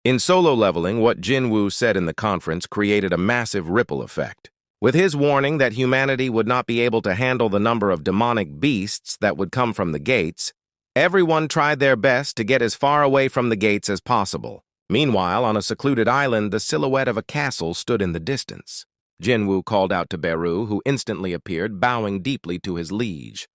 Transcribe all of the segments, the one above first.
In solo leveling, what Jinwoo said in the conference created a massive ripple effect. With his warning that humanity would not be able to handle the number of demonic beasts that would come from the gates, everyone tried their best to get as far away from the gates as possible. Meanwhile, on a secluded island, the silhouette of a castle stood in the distance. Jinwoo called out to Beru, who instantly appeared, bowing deeply to his liege.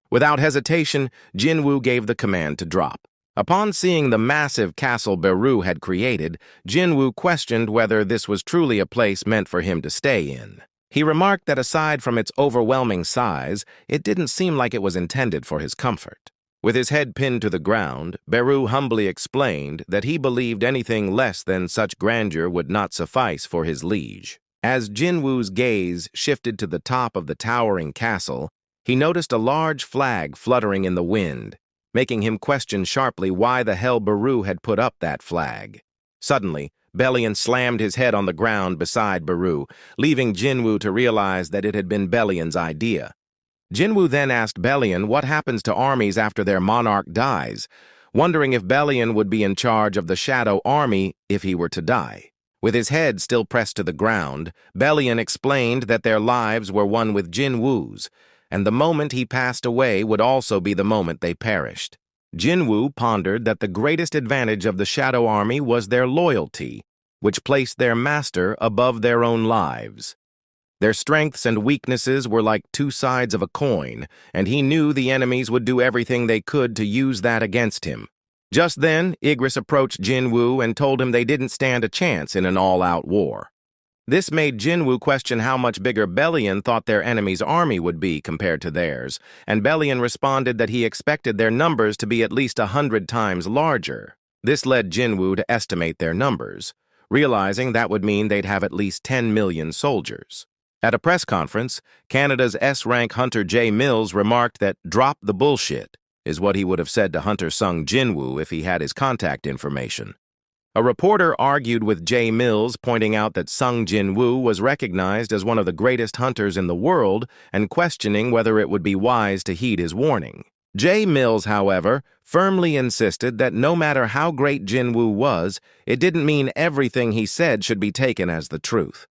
Without hesitation, Jinwoo gave the command to drop. Upon seeing the massive castle Beru had created, Jinwoo questioned whether this was truly a place meant for him to stay in. He remarked that aside from its overwhelming size, it didn't seem like it was intended for his comfort. With his head pinned to the ground, Beru humbly explained that he believed anything less than such grandeur would not suffice for his liege. As Jinwoo's gaze shifted to the top of the towering castle, he noticed a large flag fluttering in the wind, making him question sharply why the hell Beru had put up that flag. Suddenly, Bellion slammed his head on the ground beside Beru, leaving Jinwoo to realize that it had been Bellion's idea. Jinwoo then asked Bellion what happens to armies after their monarch dies, wondering if Bellion would be in charge of the Shadow Army if he were to die. With his head still pressed to the ground, Bellion explained that their lives were one with Jinwoo's, and the moment he passed away would also be the moment they perished. Jinwoo pondered that the greatest advantage of the Shadow Army was their loyalty, which placed their master above their own lives. Their strengths and weaknesses were like two sides of a coin, and he knew the enemies would do everything they could to use that against him. Just then, Igris approached Jinwoo and told him they didn't stand a chance in an all-out war. This made Jinwoo question how much bigger Bellion thought their enemy's army would be compared to theirs, and Bellion responded that he expected their numbers to be at least 100 times larger. This led Jinwoo to estimate their numbers, realizing that would mean they'd have at least 10 million soldiers. At a press conference, Canada's S-rank hunter Jay Mills remarked that "drop the bullshit" is what he would have said to hunter Sung Jinwoo if he had his contact information. A reporter argued with Jay Mills, pointing out that Sung Jinwoo was recognized as one of the greatest hunters in the world and questioning whether it would be wise to heed his warning. Jay Mills, however, firmly insisted that no matter how great Jinwoo was, it didn't mean everything he said should be taken as the truth.